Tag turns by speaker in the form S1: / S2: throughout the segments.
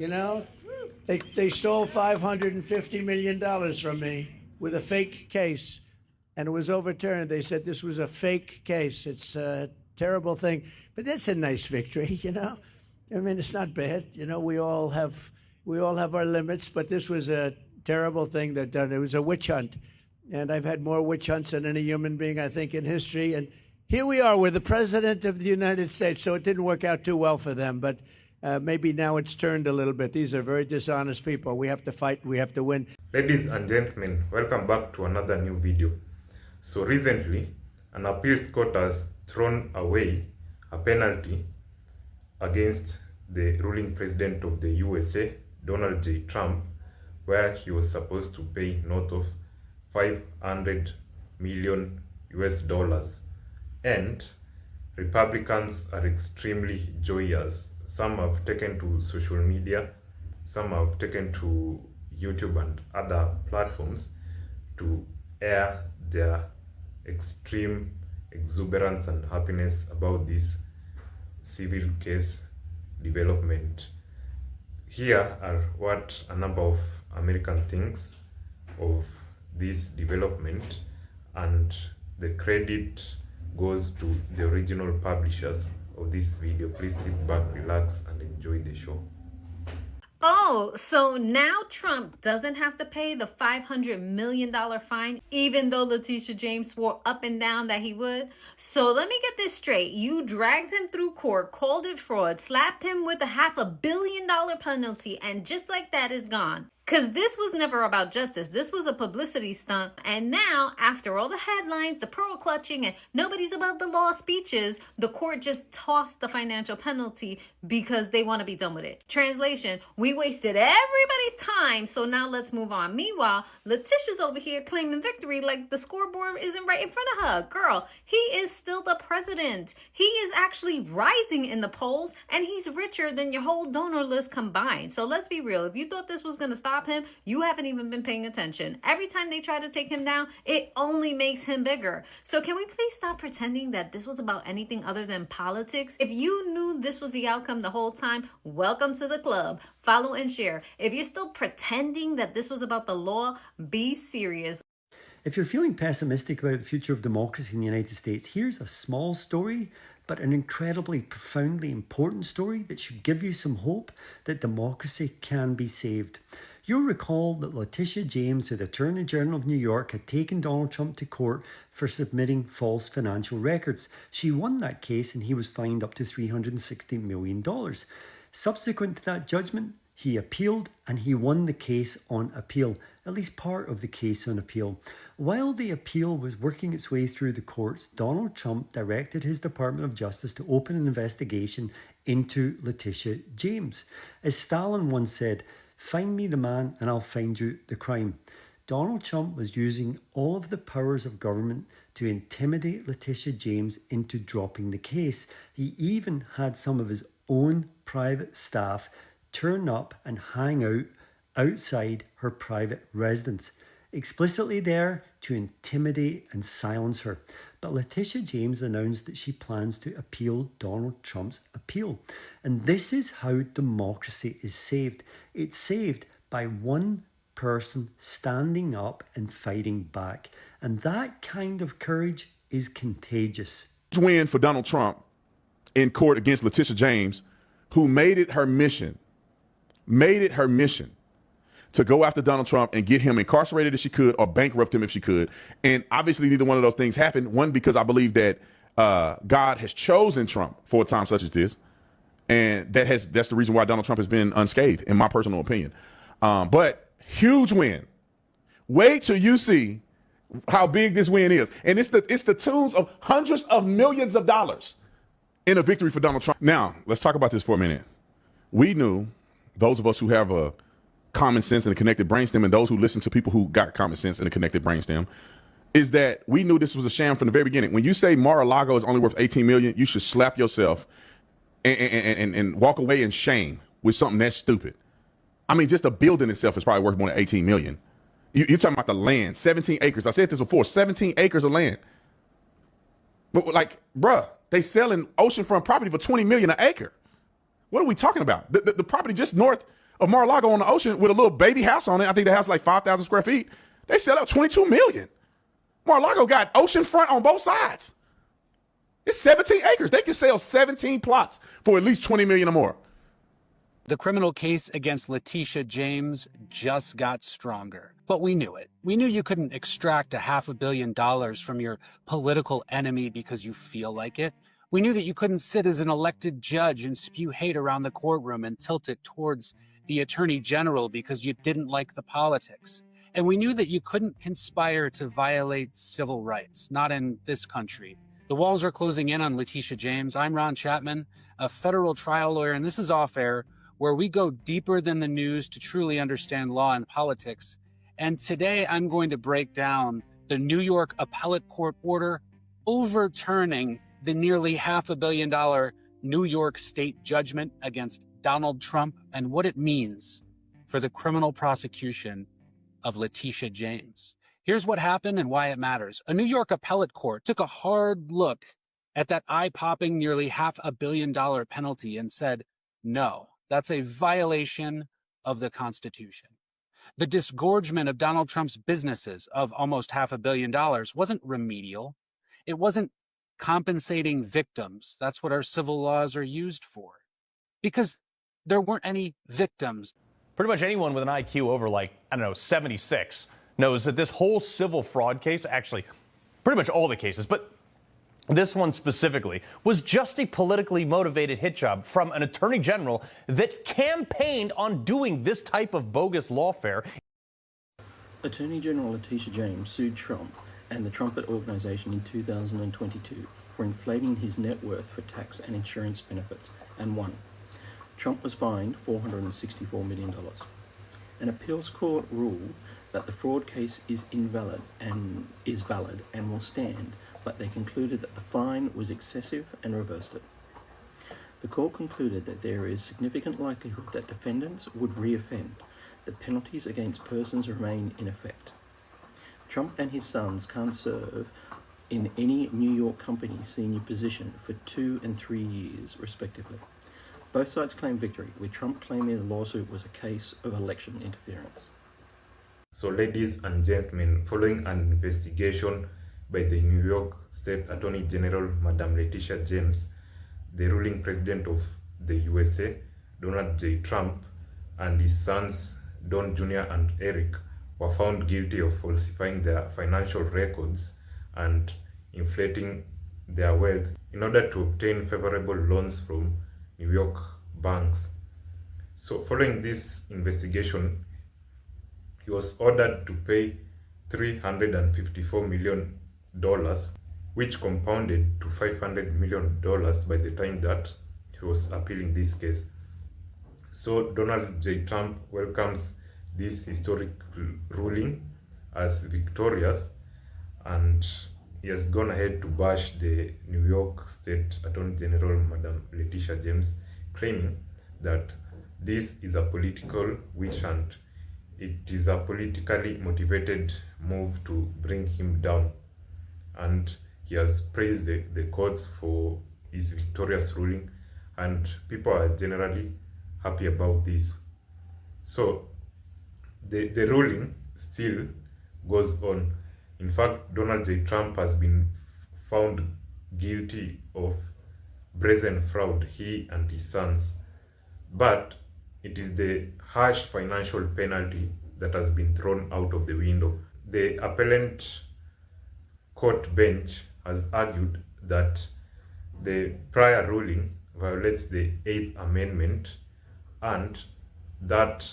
S1: You know, they stole $550 million from me with a fake case, and it was overturned. They said this was a fake case. It's a terrible thing, but that's a nice victory, you know. I mean, it's not bad. You know, we all have our limits, but this was a terrible thing that done. It was a witch hunt, and I've had more witch hunts than any human being, I think, in history. And here we are with the president of the United States. So it didn't work out too well for them, but maybe now it's turned a little bit. These are very dishonest people. We have to fight. We have to win.
S2: Ladies and gentlemen, welcome back to another new video. So recently, an appeals court has thrown away a penalty against the ruling president of the USA, Donald J. Trump, where he was supposed to pay north of 500 million US dollars. And Republicans are extremely joyous. Some have taken to social media, some have taken to YouTube and other platforms to air their extreme exuberance and happiness about this civil case development. Here are what a number of Americans thinks of this development, and the credit goes to the original publishers of this video. Please sit back, relax, and enjoy the show.
S3: Oh, so now Trump doesn't have to pay the $500 million fine, even though LETITIA James swore up and down that he would? So let me get this straight. You dragged him through court, called it fraud, slapped him with a $500 million penalty, and just like that is gone. Because this was never about justice. This was a publicity stunt. And now, after all the headlines, the pearl clutching, and nobody's about the law speeches, the court just tossed the financial penalty because they want to be done with it. Translation, we wasted everybody's time, so now let's move on. Meanwhile, Letitia's over here claiming victory like the scoreboard isn't right in front of her. Girl, he is still the president. He is actually rising in the polls, and he's richer than your whole donor list combined. So let's be real. If you thought this was going to stop him, you haven't even been paying attention. Every time they try to take him down, it only makes him bigger. So can we please stop pretending that this was about anything other than politics? If you knew this was the outcome the whole time, welcome to the club. Follow and share. If you're still pretending that this was about the law, be serious.
S4: If you're feeling pessimistic about the future of democracy in the United States, here's a small story, but an incredibly profoundly important story that should give you some hope that democracy can be saved. You'll recall that LETITIA James, the Attorney General of New York, had taken Donald Trump to court for submitting false financial records. She won that case and he was fined up to $360 million. Subsequent to that judgment, he appealed and he won the case on appeal, at least part of the case on appeal. While the appeal was working its way through the courts, Donald Trump directed his Department of Justice to open an investigation into LETITIA James. As Stalin once said, "Find me the man and I'll find you the crime." Donald Trump was using all of the powers of government to intimidate LETITIA James into dropping the case. He even had some of his own private staff turn up and hang out outside her private residence, explicitly there to intimidate and silence her. But LETITIA James announced that she plans to appeal Donald Trump's appeal. And this is how democracy is saved. It's saved by one person standing up and fighting back. And that kind of courage is contagious.
S5: Win for Donald Trump in court against LETITIA James, who made it her mission to go after Donald Trump and get him incarcerated if she could, or bankrupt him if she could. And obviously neither one of those things happened. One, because I believe that God has chosen Trump for a time such as this. And that's the reason why Donald Trump has been unscathed, in my personal opinion. But huge win. Wait till you see how big this win is. And it's the tunes of hundreds of millions of dollars in a victory for Donald Trump. Now, let's talk about this for a minute. We knew, those of us who have a common sense and a connected brainstem, and those who listen to people who got common sense and a connected brainstem, is that we knew this was a sham from the very beginning. When you say Mar-a-Lago is only worth $18 million, you should slap yourself and walk away in shame with something that's stupid. I mean, just the building itself is probably worth more than $18 million. You're talking about the land, 17 acres. I said this before, 17 acres of land. But like, bruh, they selling oceanfront property for $20 million an acre. What are we talking about? The property just north of Mar-a-Lago on the ocean with a little baby house on it. I think the house is like 5,000 square feet. They sell out $22 million. Mar-a-Lago got ocean front on both sides. It's 17 acres. They can sell 17 plots for at least $20 million or more.
S6: The criminal case against LETITIA James just got stronger. But we knew it. We knew you couldn't extract $500 million from your political enemy because you feel like it. We knew that you couldn't sit as an elected judge and spew hate around the courtroom and tilt it towards the attorney general because you didn't like the politics. And we knew that you couldn't conspire to violate civil rights, not in this country. The walls are closing in on LETITIA James. I'm Ron Chapman, a federal trial lawyer, and this is Off Air, where we go deeper than the news to truly understand law and politics. And today I'm going to break down the New York Appellate Court order overturning the nearly $500 million New York State judgment against Donald Trump and what it means for the criminal prosecution of LETITIA James. Here's what happened and why it matters. A New York appellate court took a hard look at that eye-popping nearly $500 million penalty and said, no, that's a violation of the Constitution. The disgorgement of Donald Trump's businesses of almost $500 million wasn't remedial. It wasn't compensating victims. That's what our civil laws are used for. Because there weren't any victims.
S7: Pretty much anyone with an IQ over, like, I don't know, 76 knows that this whole civil fraud case, actually pretty much all the cases, but this one specifically, was just a politically motivated hit job from an attorney general that campaigned on doing this type of bogus lawfare.
S8: Attorney General LETITIA James sued Trump and the Trumpet Organization in 2022 for inflating his net worth for tax and insurance benefits and won. Trump was fined $464 million. An appeals court ruled that the fraud case is valid and will stand, but they concluded that the fine was excessive and reversed it. The court concluded that there is significant likelihood that defendants would reoffend. The penalties against persons remain in effect. Trump and his sons can't serve in any New York company senior position for 2 and 3 years, respectively. Both sides claim victory, with Trump claiming the lawsuit was a case of election interference.
S2: So, ladies and gentlemen, following an investigation by the New York State Attorney General, Madam LETITIA James, the ruling president of the USA, Donald J. Trump, and his sons, Don Jr. and Eric, were found guilty of falsifying their financial records and inflating their wealth in order to obtain favorable loans from New York banks. So following this investigation, he was ordered to pay $354 million, which compounded to $500 million by the time that he was appealing this case. So Donald J. Trump welcomes this historic ruling as victorious, and he has gone ahead to bash the New York State Attorney General, Madam LETITIA James, claiming that this is a political witch hunt. It is a politically motivated move to bring him down. And he has praised the courts for his victorious ruling, and people are generally happy about this. So the ruling still goes on. In fact, Donald J. Trump has been found guilty of brazen fraud, he and his sons. But it is the harsh financial penalty that has been thrown out of the window. The appellant court bench has argued that the prior ruling violates the 8th Amendment and that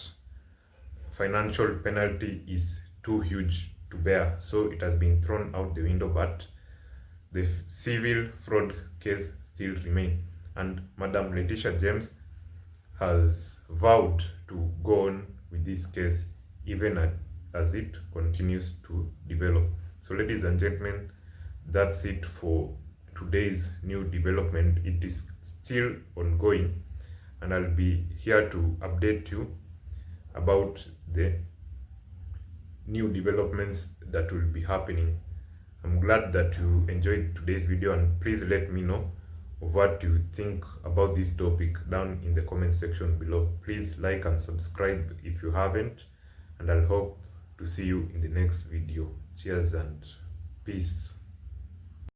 S2: financial penalty is too huge to bear, so it has been thrown out the window, but the civil fraud case still remains. And Madam LETITIA James has vowed to go on with this case even as it continues to develop. So ladies and gentlemen, that's it for today's new development. It is still ongoing, and I'll be here to update you about the new developments that will be happening. I'm glad that you enjoyed today's video, and please let me know of what you think about this topic down in the comment section below. Please like and subscribe if you haven't, and I'll hope to see you in the next video. Cheers and peace.